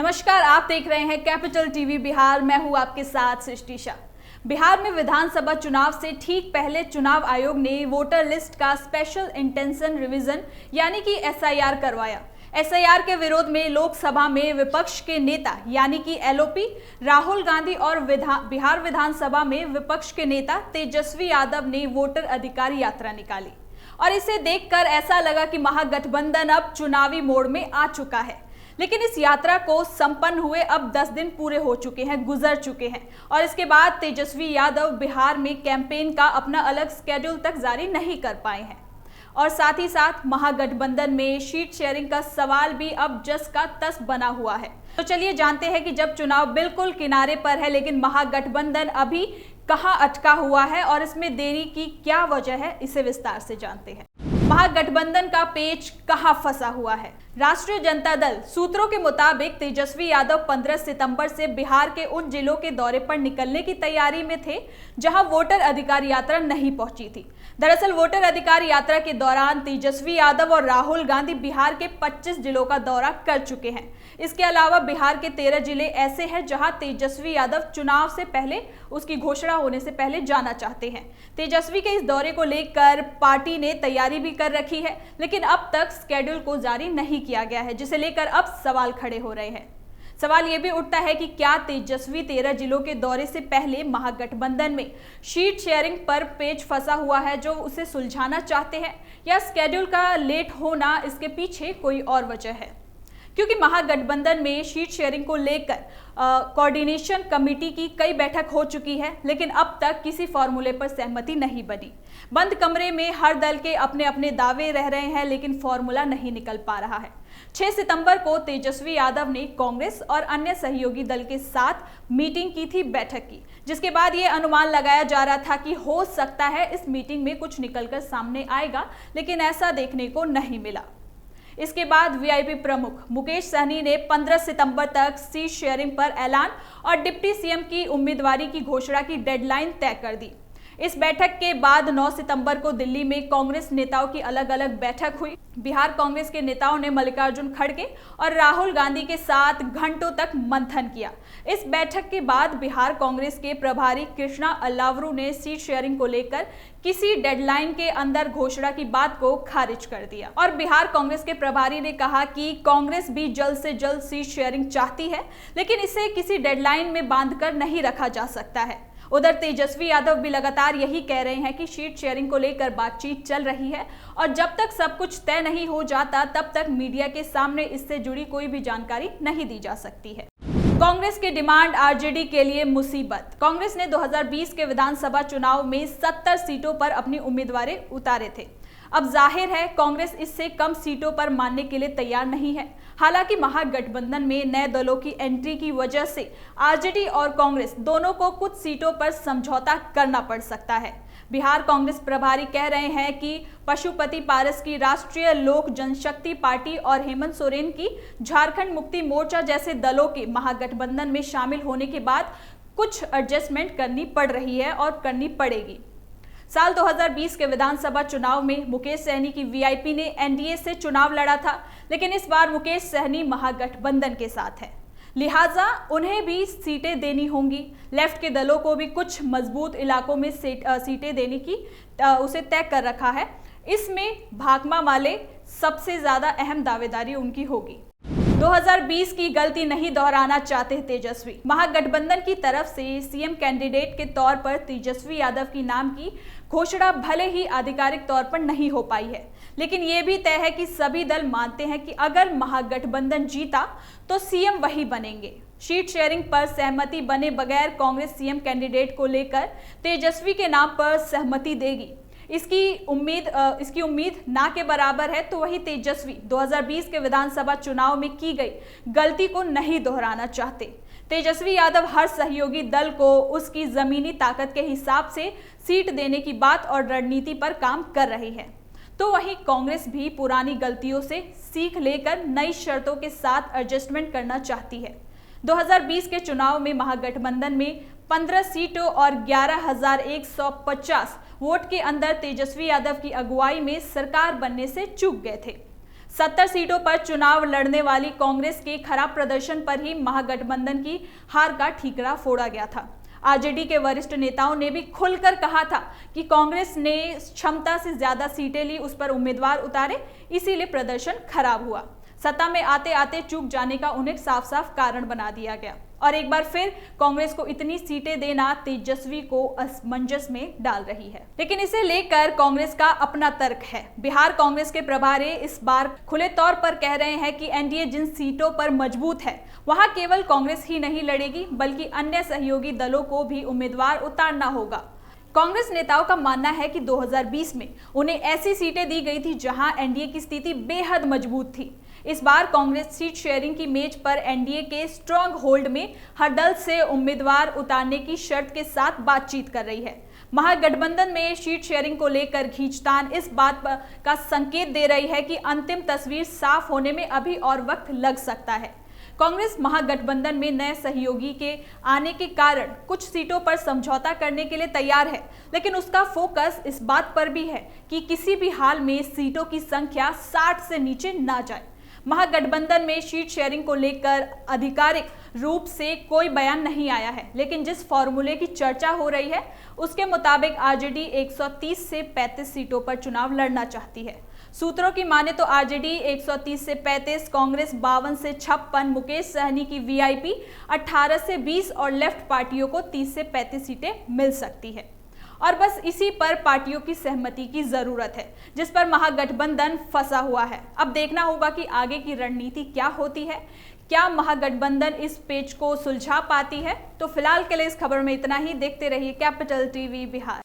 नमस्कार, आप देख रहे हैं कैपिटल टीवी बिहार। मैं हूं आपके साथ सृष्टि शाह। बिहार में विधानसभा चुनाव से ठीक पहले चुनाव आयोग ने वोटर लिस्ट का स्पेशल इंटेंशन रिवीजन यानी कि एसआईआर करवाया। एसआईआर के विरोध में लोकसभा में विपक्ष के नेता यानी कि एलओपी राहुल गांधी और बिहार विधानसभा में विपक्ष के नेता तेजस्वी यादव ने वोटर अधिकार यात्रा निकाली और इसे देखकर ऐसा लगा कि महागठबंधन अब चुनावी मोड़ में आ चुका है। लेकिन इस यात्रा को संपन्न हुए अब 10 दिन पूरे हो चुके हैं, गुजर चुके हैं और इसके बाद तेजस्वी यादव बिहार में कैंपेन का अपना अलग स्केड्यूल तक जारी नहीं कर पाए हैं और साथ ही साथ महागठबंधन में सीट शेयरिंग का सवाल भी अब जस का तस बना हुआ है। तो चलिए जानते हैं कि जब चुनाव बिल्कुल किनारे पर है लेकिन महागठबंधन अभी कहां अटका हुआ है और इसमें देरी की क्या वजह है, इसे विस्तार से जानते हैं। महागठबंधन का पेच कहां फंसा हुआ है? राष्ट्रीय जनता दल सूत्रों के मुताबिक तेजस्वी यादव 15 सितंबर से बिहार के उन जिलों के दौरे पर निकलने की तैयारी में थे जहां वोटर अधिकार यात्रा नहीं पहुंची थी। दरअसल वोटर अधिकार यात्रा के दौरान तेजस्वी यादव और राहुल गांधी बिहार के 25 जिलों का दौरा कर चुके हैं। इसके अलावा बिहार के 13 जिले ऐसे हैं जहां तेजस्वी यादव चुनाव से पहले, उसकी घोषणा होने से पहले जाना चाहते हैं। तेजस्वी के इस दौरे को लेकर पार्टी ने तैयारी भी कर रखी है लेकिन अब तक स्केड्यूल को जारी नहीं किया गया है, जिसे लेकर अब सवाल खड़े हो रहे हैं। सवाल यह भी उठता है कि क्या तेजस्वी 13 जिलों के दौरे से पहले महागठबंधन में सीट शेयरिंग पर पेच फंसा हुआ है जो उसे सुलझाना चाहते हैं या स्केड्यूल का लेट होना इसके पीछे कोई और वजह है? क्योंकि महागठबंधन में सीट शेयरिंग को लेकर कोऑर्डिनेशन कमेटी की कई बैठक हो चुकी है लेकिन अब तक किसी फॉर्मूले पर सहमति नहीं बनी। बंद कमरे में हर दल के अपने अपने दावे रह रहे हैं लेकिन फॉर्मूला नहीं निकल पा रहा है। 6 सितंबर को तेजस्वी यादव ने कांग्रेस और अन्य सहयोगी दल के साथ मीटिंग की थी, बैठक की, जिसके बाद ये अनुमान लगाया जा रहा था कि हो सकता है इस मीटिंग में कुछ निकलकर सामने आएगा, लेकिन ऐसा देखने को नहीं मिला। इसके बाद वीआईपी प्रमुख मुकेश सहनी ने 15 सितंबर तक सीट शेयरिंग पर ऐलान और डिप्टी सीएम की उम्मीदवारी की घोषणा की डेडलाइन तय कर दी। इस बैठक के बाद 9 सितंबर को दिल्ली में कांग्रेस नेताओं की अलग अलग बैठक हुई। बिहार कांग्रेस के नेताओं ने मल्लिकार्जुन खड़गे और राहुल गांधी के साथ घंटों तक मंथन किया। इस बैठक के बाद बिहार कांग्रेस के प्रभारी कृष्णा अल्लावरू ने सीट शेयरिंग को लेकर किसी डेडलाइन के अंदर घोषणा की बात को खारिज कर दिया और बिहार कांग्रेस के प्रभारी ने कहा कि कांग्रेस भी जल्द से जल्द सीट शेयरिंग चाहती है लेकिन इसे किसी डेडलाइन में बांधकर नहीं रखा जा सकता है। उधर तेजस्वी यादव भी लगातार यही कह रहे हैं कि सीट शेयरिंग को लेकर बातचीत चल रही है और जब तक सब कुछ तय नहीं हो जाता तब तक मीडिया के सामने इससे जुड़ी कोई भी जानकारी नहीं दी जा सकती है। कांग्रेस की डिमांड आरजेडी के लिए मुसीबत। कांग्रेस ने 2020 के विधानसभा चुनाव में 70 सीटों पर अपनी उम्मीदवार उतारे थे। अब जाहिर है कांग्रेस इससे कम सीटों पर मानने के लिए तैयार नहीं है। हालांकि महागठबंधन में नए दलों की एंट्री की वजह से आरजेडी और कांग्रेस दोनों को कुछ सीटों पर समझौता करना पड़ सकता है। बिहार कांग्रेस प्रभारी कह रहे हैं कि पशुपति पारस की राष्ट्रीय लोक जनशक्ति पार्टी और हेमंत सोरेन की झारखंड मुक्ति मोर्चा जैसे दलों के महागठबंधन में शामिल होने के बाद कुछ एडजस्टमेंट करनी पड़ रही है और करनी पड़ेगी। साल 2020 के विधानसभा चुनाव में मुकेश सहनी की वीआईपी ने एनडीए से चुनाव लड़ा था लेकिन इस बार मुकेश सहनी महागठबंधन के साथ है, लिहाजा उन्हें भी सीटें देनी होंगी। लेफ्ट के दलों को भी कुछ मजबूत इलाकों में सीटें देने की उसे तय कर रखा है। इसमें भाकपा वाले सबसे ज्यादा अहम दावेदारी उनकी होगी। 2020 की गलती नहीं दोहराना चाहते तेजस्वी। महागठबंधन की तरफ से सीएम कैंडिडेट के तौर पर तेजस्वी यादव की नाम की घोषणा भले ही आधिकारिक तौर पर नहीं हो पाई है लेकिन ये भी तय है कि सभी दल मानते हैं कि अगर महागठबंधन जीता तो सीएम वही बनेंगे। सीट शेयरिंग पर सहमति बने बगैर कांग्रेस सीएम कैंडिडेट को लेकर तेजस्वी के नाम पर सहमति देगी। इसकी उम्मीद ना के बराबर है तो वही तेजस्वी 2020 के विधानसभा चुनाव में की गई गलती को नहीं दोहराना चाहते। तेजस्वी यादव हर सहयोगी दल को उसकी जमीनी ताकत के हिसाब से सीट देने की बात और रणनीति पर काम कर रही है, तो वहीं कांग्रेस भी पुरानी गलतियों से सीख लेकर नई शर्तों के साथ एडजस्टमेंट करना चाहती है। 2020 के चुनाव में महागठबंधन में 15 सीटों और 11,150 वोट के अंदर तेजस्वी यादव की अगुवाई में सरकार बनने से चूक गए थे। 70 सीटों पर चुनाव लड़ने वाली कांग्रेस के खराब प्रदर्शन पर ही महागठबंधन की हार का ठीकरा फोड़ा गया था। आरजेडी के वरिष्ठ नेताओं ने भी खुलकर कहा था कि कांग्रेस ने क्षमता से ज्यादा सीटें ली, उस पर उम्मीदवार उतारे, इसीलिए प्रदर्शन खराब हुआ। सत्ता में आते आते चूक जाने का उन्हें साफ साफ कारण बना दिया गया और एक बार फिर कांग्रेस को इतनी सीटें देना तेजस्वी को असमंजस में डाल रही है। लेकिन इसे लेकर कांग्रेस का अपना तर्क है। बिहार कांग्रेस के प्रभारी इस बार खुले तौर पर कह रहे हैं कि एनडीए जिन सीटों पर मजबूत है वहां केवल कांग्रेस ही नहीं लड़ेगी, बल्कि अन्य सहयोगी दलों को भी उम्मीदवार उतारना होगा। कांग्रेस नेताओं का मानना है कि 2020 में उन्हें ऐसी सीटें दी गई थी जहां एनडीए की स्थिति बेहद मजबूत थी। इस बार कांग्रेस सीट शेयरिंग की मेज पर एनडीए के स्ट्रांग होल्ड में हर दल से उम्मीदवार उतारने की शर्त के साथ बातचीत कर रही है। महागठबंधन में सीट शेयरिंग को लेकर खींचतान इस बात का संकेत दे रही है कि अंतिम तस्वीर साफ होने में अभी और वक्त लग सकता है। कांग्रेस महागठबंधन में नए सहयोगी के आने के कारण कुछ सीटों पर समझौता करने के लिए तैयार है, लेकिन उसका फोकस इस बात पर भी है कि किसी भी हाल में सीटों की संख्या 60 से नीचे ना जाए। महागठबंधन में सीट शेयरिंग को लेकर आधिकारिक रूप से कोई बयान नहीं आया है, लेकिन जिस फॉर्मूले की चर्चा हो रही है उसके मुताबिक आरजेडी 130 से 35 सीटों पर चुनाव लड़ना चाहती है। सूत्रों की माने तो आरजेडी 130 से 35, कांग्रेस 52 से 56, मुकेश सहनी की वीआईपी 18 से 20 और लेफ्ट पार्टियों को 30 से 35 सीटें मिल सकती है। और बस इसी पर पार्टियों की सहमति की जरूरत है, जिस पर महागठबंधन फंसा हुआ है। अब देखना होगा कि आगे की रणनीति क्या होती है, क्या महागठबंधन इस पेच को सुलझा पाती है। तो फिलहाल के लिए इस खबर में इतना ही। देखते रहिए कैपिटल टीवी बिहार।